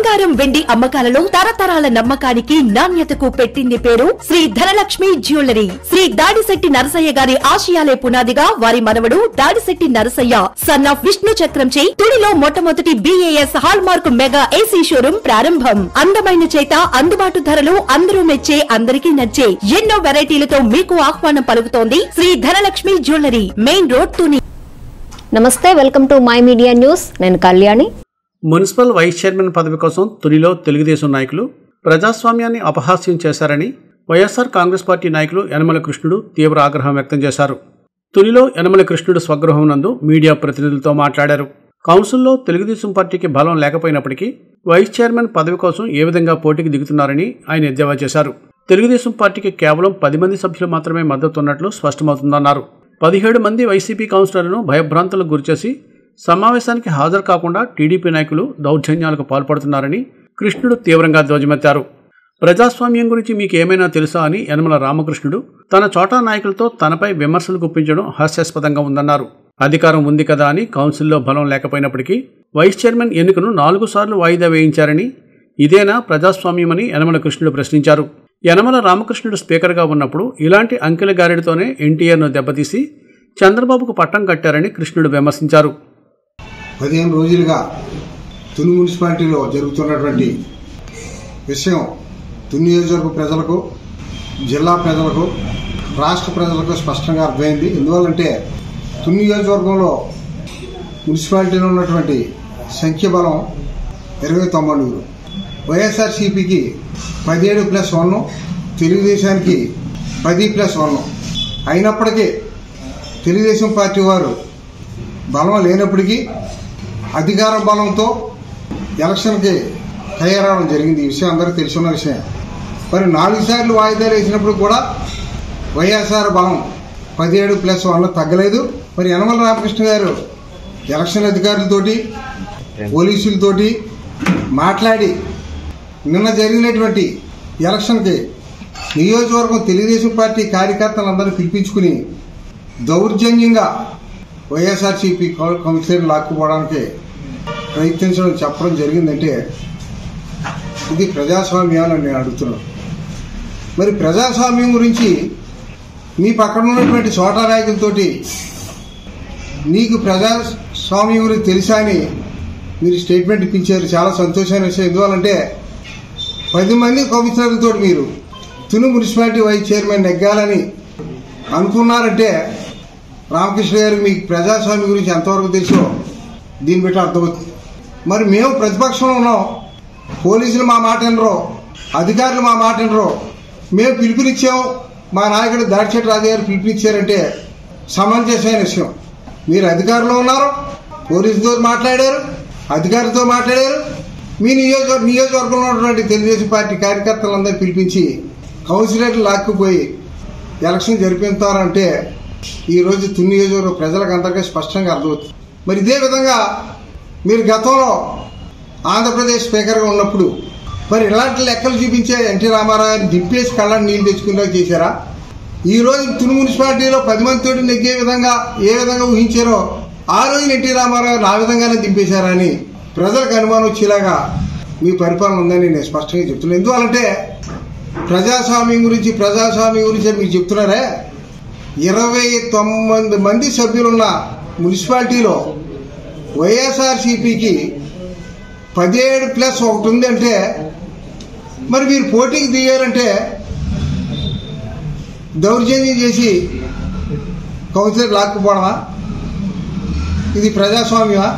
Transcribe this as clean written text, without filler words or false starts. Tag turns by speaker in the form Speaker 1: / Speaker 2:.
Speaker 1: బంగారం వెండి అమ్మకాలలో తరతరాల నమ్మకానికి నాణ్యతకు పెట్టింది పేరు శ్రీ ధనలక్ష్మి జ్యువెలరీ. శ్రీ దాడిశెట్టి నరసయ్య గారి ఆశయాలే పునాదిగా వారి మనవడు దాడిశెట్టి నరసయ్య సన్ ఆఫ్ విష్ణు చక్రంచే తుడిలో మొట్టమొదటి BAS hall mark mega AC showroom ప్రారంభం. అందమైన చేత అందుబాటు ధరలు అందరూ మెచ్చే అందరికీ నచ్చే ఎన్నో వెరైటీలతో మీకు ఆహ్వానం పలుకుతోంది Sri Dhanalakshmi jewellery, main road Tuni.
Speaker 2: నమస్తే, welcome to my media news. నేను కళ్యాణి.
Speaker 3: మున్సిపల్ వైస్ చైర్మన్ పదవి కోసం తునిలో తెలుగుదేశం నాయకులు ప్రజాస్వామ్యాన్ని అపహాస్యం చేశారని వైఎస్ఆర్ కాంగ్రెస్ పార్టీ నాయకులు యనమల కృష్ణుడు తీవ్ర ఆగ్రహం వ్యక్తం చేశారు. తునిలో యనమల కృష్ణుడు స్వగృహం నందు మీడియా ప్రతినిధులతో మాట్లాడారు. కౌన్సిల్లో తెలుగుదేశం పార్టీకి బలం లేకపోయినప్పటికీ వైస్ చైర్మన్ పదవి కోసం ఏ విధంగా పోటీకి దిగుతున్నారని ఆయన ఎద్దేవా చేశారు. తెలుగుదేశం పార్టీకి కేవలం 10 మంది సభ్యులు మాత్రమే మద్దతున్నట్లు స్పష్టమవుతుందన్నారు. 17 మంది వైసీపీ కౌన్సిలర్లను భయభ్రాంతులకు గురిచేసి సమావేశానికి హాజరు కాకుండా టీడీపీ నాయకులు దౌర్జన్యాలకు పాల్పడుతున్నారని కృష్ణుడు తీవ్రంగా ధ్వజమెత్తారు. ప్రజాస్వామ్యం గురించి మీకు ఏమైనా తెలుసా అని యనమల రామకృష్ణుడు తన చోటా నాయకులతో తనపై విమర్శలు గుప్పించడం హాస్యాస్పదంగా ఉందన్నారు. అధికారం ఉంది కదా అని కౌన్సిల్లో బలం లేకపోయినప్పటికీ వైస్ చైర్మన్ ఎన్నికను 4 సార్లు వాయిదా వేయించారని ఇదేనా ప్రజాస్వామ్యమని యనమల కృష్ణుడు ప్రశ్నించారు. యనమల రామకృష్ణుడు స్పీకర్గా ఉన్నప్పుడు ఇలాంటి అంకెల గారెడితోనే ఎన్టీఆర్ను దెబ్బతీసి చంద్రబాబుకు పట్టం కట్టారని కృష్ణుడు విమర్శించారు.
Speaker 4: 15 రోజులుగా తుని మున్సిపాలిటీలో జరుగుతున్నటువంటి విషయం తుని నియోజకవర్గ ప్రజలకు, జిల్లా ప్రజలకు, రాష్ట్ర ప్రజలకు స్పష్టంగా అర్థమైంది. ఎందువల్లంటే తుని నియోజకవర్గంలో మున్సిపాలిటీలో ఉన్నటువంటి సంఖ్యాబలం 29. వైఎస్ఆర్సీపీకి 17+1, తెలుగుదేశానికి 10+1. అయినప్పటికీ తెలుగుదేశం పార్టీ వారు బలం లేనప్పటికీ అధికార బలంతో ఎలక్షన్కి తయారవడం జరిగింది. ఈ విషయం అందరికీ తెలుసున్న విషయం. మరి 4 సార్లు వాయిదాలు వేసినప్పుడు కూడా వైఎస్ఆర్ బలం 17+1 తగ్గలేదు. మరి యనమల రామకృష్ణ గారు ఎలక్షన్ అధికారులతోటి, పోలీసులతోటి మాట్లాడి నిన్న జరిగినటువంటి ఎలక్షన్కి నియోజకవర్గం తెలుగుదేశం పార్టీ కార్యకర్తలందరినీ పిలిపించుకుని దౌర్జన్యంగా వైఎస్ఆర్సీపీ కౌన్సిలర్ లాక్కుపోవడానికి ప్రయత్నించడం చెప్పడం జరిగిందంటే ఇది ప్రజాస్వామ్యాన్ని నేను అడుగుతున్నాను. మరి ప్రజాస్వామ్యం గురించి మీ పక్కన ఉన్నటువంటి చోటా నాయకులతోటి నీకు ప్రజాస్వామ్యం గురించి తెలుసా అని మీరు స్టేట్మెంట్ ఇప్పించారు. చాలా సంతోషమైన విషయం. ఎందువల్లంటే 10 మంది కౌన్సిలర్లతో మీరు తుని మున్సిపాలిటీ వైస్ చైర్మన్ నెగ్గాలని అనుకున్నారంటే రామకృష్ణ గారికి మీకు ప్రజాస్వామ్యం గురించి ఎంతవరకు తెలుసో దీన్ని బట్టి అర్థమవుతుంది. మరి మేము ప్రతిపక్షంలో ఉన్నాం, పోలీసులు మా మాట వినరు, అధికారులు మా మాట వినరు. మేము పిలుపునిచ్చాం, మా నాయకుడు దాడిశెట్టి రాజు గారు పిలుపునిచ్చారంటే సమంజసమైన విషయం. మీరు అధికారంలో ఉన్నారు, పోలీసులతో మాట్లాడారు, అధికారులతో మాట్లాడారు. మీ నియోజకవర్గంలో ఉన్నటువంటి తెలుగుదేశం పార్టీ కార్యకర్తలందరూ పిలిపించి కౌన్సిలర్లు లాక్కుపోయి ఎలక్షన్ జరిపిస్తారంటే ఈరోజు తుని నియోజకవర్గ ప్రజలకు అందరికీ స్పష్టంగా అర్థమవుతుంది. మరి ఇదే విధంగా మీరు గతంలో ఆంధ్రప్రదేశ్ స్పీకర్గా ఉన్నప్పుడు మరి ఇలాంటి లెక్కలు చూపించే ఎన్టీ రామారావు గారిని దింపేసి కళ్ళని నీళ్లు తెచ్చుకునేలా చేశారా? ఈరోజు తుని మున్సిపాలిటీలో 10 మందితోటి నెగ్గే విధంగా ఏ విధంగా ఊహించారో ఆ రోజు ఎన్టీ రామారావు ఆ విధంగానే దింపేశారా అని ప్రజలకు అనుమానం వచ్చేలాగా మీ పరిపాలన ఉందని నేను స్పష్టంగా చెప్తున్నాను. ఎందువల్లంటే ప్రజాస్వామ్యం గురించి మీరు చెప్తున్నారే, 29 మంది సభ్యులున్న మున్సిపాలిటీలో వైఎస్ఆర్సీపీకి 17+1 ఉంది అంటే మరి మీరు పోటీకి దిగారంటే దౌర్జన్యం చేసి కౌన్సిలర్ లాక్కుపోవడమా? ఇది ప్రజాస్వామ్యమా?